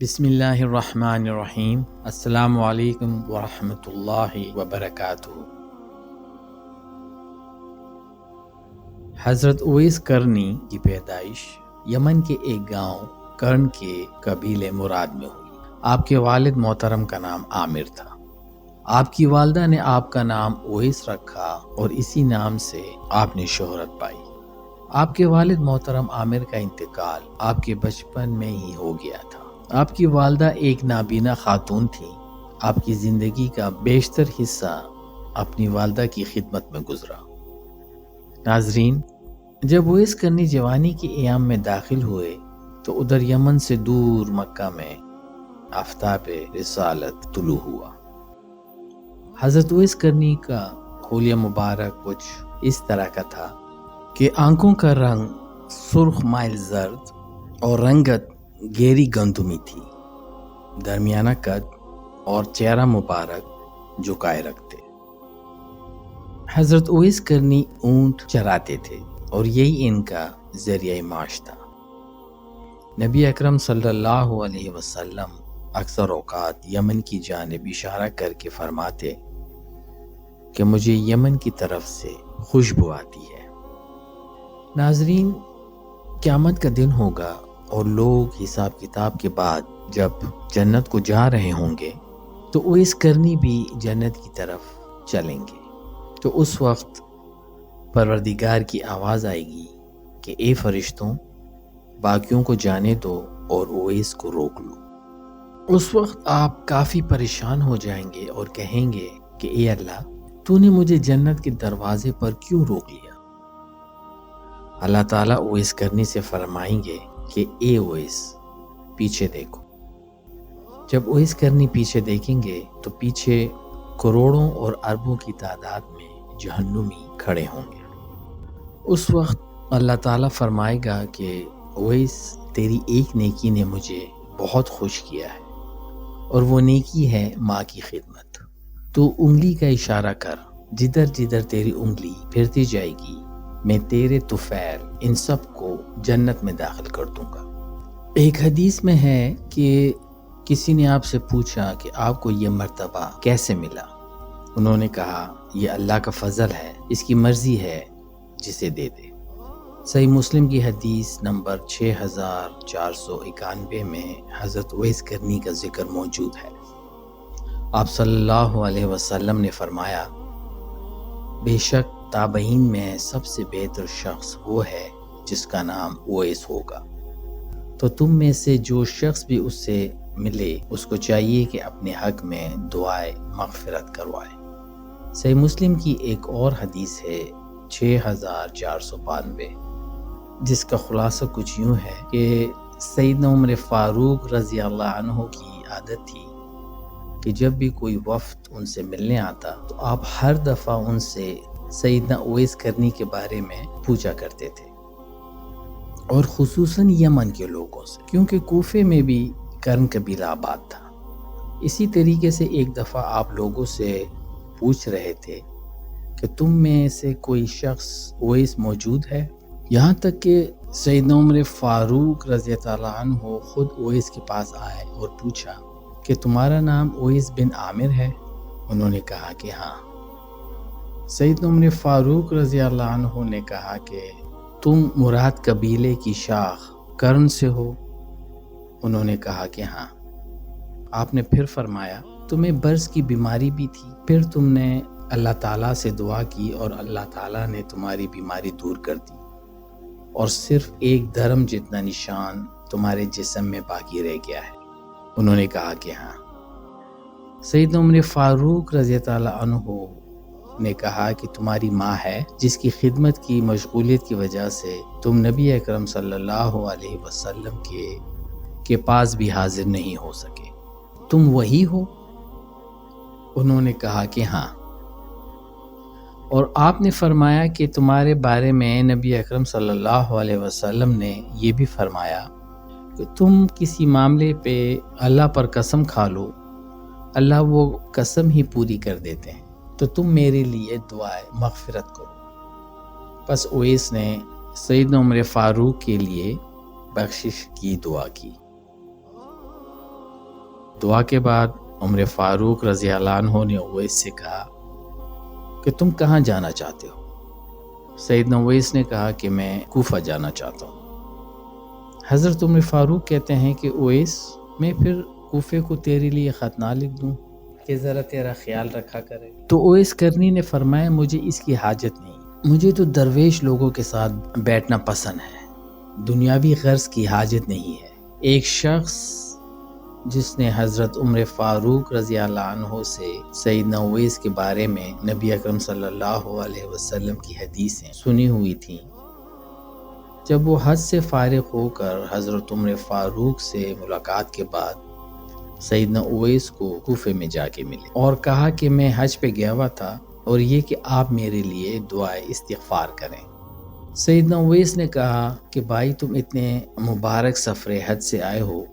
بسم اللہ الرحمن الرحیم۔ السلام علیکم ورحمۃ اللہ وبرکاتہ۔ حضرت اویس کرنی کی پیدائش یمن کے ایک گاؤں کرن کے قبیلے مراد میں ہوئی۔ آپ کے والد محترم کا نام عامر تھا۔ آپ کی والدہ نے آپ کا نام اویس رکھا اور اسی نام سے آپ نے شہرت پائی۔ آپ کے والد محترم عامر کا انتقال آپ کے بچپن میں ہی ہو گیا تھا۔ آپ کی والدہ ایک نابینا خاتون تھیں۔ آپ کی زندگی کا بیشتر حصہ اپنی والدہ کی خدمت میں گزرا۔ ناظرین، جب اویس کرنی جوانی کے ایام میں داخل ہوئے تو ادھر یمن سے دور مکہ میں آفتاب رسالت طلوع ہوا۔ حضرت اویس کرنی کا حلیہ مبارک کچھ اس طرح کا تھا کہ آنکھوں کا رنگ سرخ مائل زرد اور رنگت گہری گندمی تھی، درمیانہ قد اور چہرہ مبارک جھکائے رکھتے۔ حضرت اویس کرنی اونٹ چراتے تھے اور یہی ان کا ذریعہ معاش تھا۔ نبی اکرم صلی اللہ علیہ وسلم اکثر اوقات یمن کی جانب اشارہ کر کے فرماتے کہ مجھے یمن کی طرف سے خوشبو آتی ہے۔ ناظرین، قیامت کا دن ہوگا اور لوگ حساب کتاب کے بعد جب جنت کو جا رہے ہوں گے تو اویس کرنی بھی جنت کی طرف چلیں گے۔ تو اس وقت پروردگار کی آواز آئے گی کہ اے فرشتوں، باقیوں کو جانے دو اور اویس کو روک لو۔ اس وقت آپ کافی پریشان ہو جائیں گے اور کہیں گے کہ اے اللہ، تو نے مجھے جنت کے دروازے پر کیوں روک لیا؟ اللہ تعالیٰ اویس کرنی سے فرمائیں گے کہ اے اویس، پیچھے دیکھو۔ جب اویس کرنی پیچھے دیکھیں گے تو پیچھے کروڑوں اور اربوں کی تعداد میں جہنمی کھڑے ہوں گے۔ اس وقت اللہ تعالیٰ فرمائے گا کہ اویس، تیری ایک نیکی نے مجھے بہت خوش کیا ہے اور وہ نیکی ہے ماں کی خدمت۔ تو انگلی کا اشارہ کر، جدھر جدھر تیری انگلی پھرتی جائے گی میں تیرے طفیل ان سب کو جنت میں داخل کر دوں گا۔ ایک حدیث میں ہے کہ کسی نے آپ سے پوچھا کہ آپ کو یہ مرتبہ کیسے ملا؟ انہوں نے کہا، یہ اللہ کا فضل ہے، اس کی مرضی ہے جسے دے دے۔ صحیح مسلم کی حدیث نمبر 6491 میں حضرت اویس کرنی کا ذکر موجود ہے۔ آپ صلی اللہ علیہ وسلم نے فرمایا، بے شک تابعین میں سب سے بہتر شخص وہ ہے جس کا نام اویس ہوگا۔ تو تم میں سے جو شخص بھی اس سے ملے اس کو چاہیے کہ اپنے حق میں دعائے مغفرت کروائے۔ صحیح مسلم کی ایک اور حدیث ہے 6492، جس کا خلاصہ کچھ یوں ہے کہ سیدنا عمر فاروق رضی اللہ عنہ کی عادت تھی کہ جب بھی کوئی وفد ان سے ملنے آتا تو آپ ہر دفعہ ان سے سیدنا اویس کرنی کے بارے میں پوچھا کرتے تھے، اور خصوصاً یمن کے لوگوں سے، کیونکہ کوفے میں بھی کرن قبیلہ آباد تھا۔ اسی طریقے سے ایک دفعہ آپ لوگوں سے پوچھ رہے تھے کہ تم میں سے کوئی شخص اویس موجود ہے؟ یہاں تک کہ سیدنا عمر فاروق رضی اللہ عنہ خود اویس کے پاس آئے اور پوچھا کہ تمہارا نام اویس بن عامر ہے؟ انہوں نے کہا کہ ہاں۔ سیدنا عمر فاروق رضی اللہ عنہ نے کہا کہ تم مراد قبیلے کی شاخ کرن سے ہو؟ انہوں نے کہا کہ ہاں۔ آپ نے پھر فرمایا، تمہیں برص کی بیماری بھی تھی، پھر تم نے اللہ تعالیٰ سے دعا کی اور اللہ تعالیٰ نے تمہاری بیماری دور کر دی، اور صرف ایک دھرم جتنا نشان تمہارے جسم میں باقی رہ گیا ہے؟ انہوں نے کہا کہ ہاں۔ سیدنا عمر فاروق رضی اللہ عنہ نے کہا کہ تمہاری ماں ہے جس کی خدمت کی مشغولیت کی وجہ سے تم نبی اکرم صلی اللہ علیہ وسلم کے پاس بھی حاضر نہیں ہو سکے، تم وہی ہو؟ انہوں نے کہا کہ ہاں۔ اور آپ نے فرمایا کہ تمہارے بارے میں نبی اکرم صلی اللہ علیہ وسلم نے یہ بھی فرمایا کہ تم کسی معاملے پہ اللہ پر قسم کھا لو، اللہ وہ قسم ہی پوری کر دیتے ہیں، تو تم میرے لیے دعائے مغفرت کرو۔ پس اویس نے سیدنا عمر فاروق کے لیے بخشش کی دعا کی۔ دعا کے بعد عمر فاروق رضی اللہ عنہ نے اویس سے کہا کہ تم کہاں جانا چاہتے ہو؟ سیدنا اویس نے کہا کہ میں کوفہ جانا چاہتا ہوں۔ حضرت عمر فاروق کہتے ہیں کہ اویس، میں پھر کوفے کو تیرے لیے خط نہ لکھ دوں کہ ذرا تیرا خیال رکھا کرے؟ تو اویس کرنی نے فرمایا مجھے اس کی حاجت نہیں، مجھے تو درویش لوگوں کے ساتھ بیٹھنا پسند ہے، دنیاوی غرض کی حاجت نہیں ہے۔ ایک شخص جس نے حضرت عمر فاروق رضی اللہ عنہ سے سیدنا اویس کے بارے میں نبی اکرم صلی اللہ علیہ وسلم کی حدیثیں سنی ہوئی تھیں، جب وہ حج سے فارغ ہو کر حضرت عمر فاروق سے ملاقات کے بعد سیدنا اویس کو کوفے میں جا کے ملے اور کہا کہ میں حج پہ گیا ہوا تھا اور یہ کہ آپ میرے لیے دعائے استغفار کریں۔ سیدنا اویس نے کہا کہ بھائی، تم اتنے مبارک سفر حج سے آئے ہو،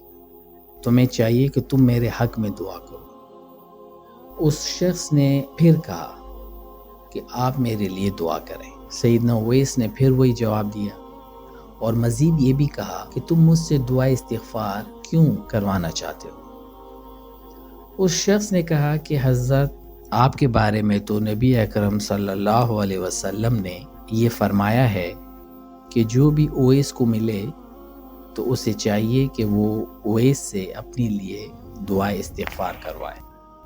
تمہیں چاہیے کہ تم میرے حق میں دعا کرو۔ اس شخص نے پھر کہا کہ آپ میرے لیے دعا کریں۔ سیدنا اویس نے پھر وہی جواب دیا اور مزید یہ بھی کہا کہ تم مجھ سے دعا استغفار کیوں کروانا چاہتے ہو؟ اس شخص نے کہا کہ حضرت، آپ کے بارے میں تو نبی اکرم صلی اللہ علیہ وسلم نے یہ فرمایا ہے کہ جو بھی اویس کو ملے تو اسے چاہیے کہ وہ اویس سے اپنے لیے دعا استغفار کروائے۔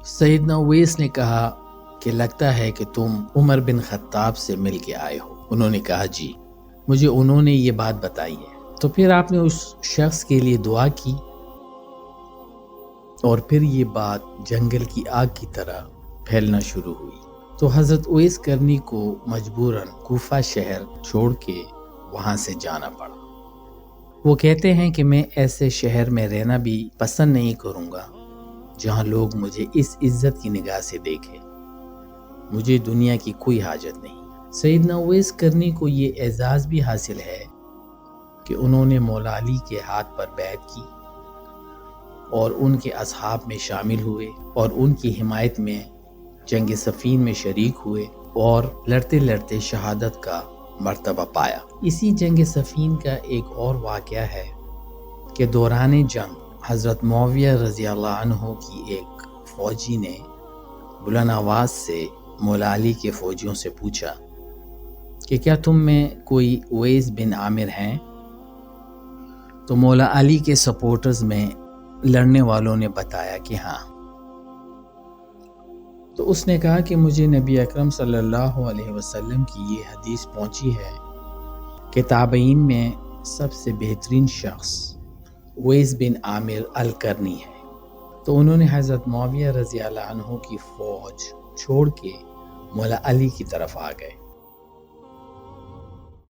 سیدنا اویس نے کہا کہ لگتا ہے کہ تم عمر بن خطاب سے مل کے آئے ہو۔ انہوں نے کہا جی، مجھے انہوں نے یہ بات بتائی ہے۔ تو پھر آپ نے اس شخص کے لیے دعا کی اور پھر یہ بات جنگل کی آگ کی طرح پھیلنا شروع ہوئی، تو حضرت اویس کرنی کو مجبوراً کوفہ شہر چھوڑ کے وہاں سے جانا پڑا۔ وہ کہتے ہیں کہ میں ایسے شہر میں رہنا بھی پسند نہیں کروں گا جہاں لوگ مجھے اس عزت کی نگاہ سے دیکھیں، مجھے دنیا کی کوئی حاجت نہیں۔ سیدنا اویس کرنی کو یہ اعزاز بھی حاصل ہے کہ انہوں نے مولا علی کے ہاتھ پر بیعت کی اور ان کے اصحاب میں شامل ہوئے اور ان کی حمایت میں جنگ صفین میں شریک ہوئے اور لڑتے لڑتے شہادت کا مرتبہ پایا۔ اسی جنگ صفین کا ایک اور واقعہ ہے کہ دوران جنگ حضرت معاویہ رضی اللہ عنہ کی ایک فوجی نے بلند آواز سے مولا علی کے فوجیوں سے پوچھا کہ کیا تم میں کوئی اویس بن عامر ہیں؟ تو مولا علی کے سپورٹرز میں لڑنے والوں نے بتایا کہ ہاں۔ تو اس نے کہا کہ مجھے نبی اکرم صلی اللہ علیہ وسلم کی یہ حدیث پہنچی ہے کہ تابعین میں سب سے بہترین شخص اویس بن عامر القرنی ہے۔ تو انہوں نے حضرت معاویہ رضی اللہ عنہ کی فوج چھوڑ کے مولا علی کی طرف آ گئے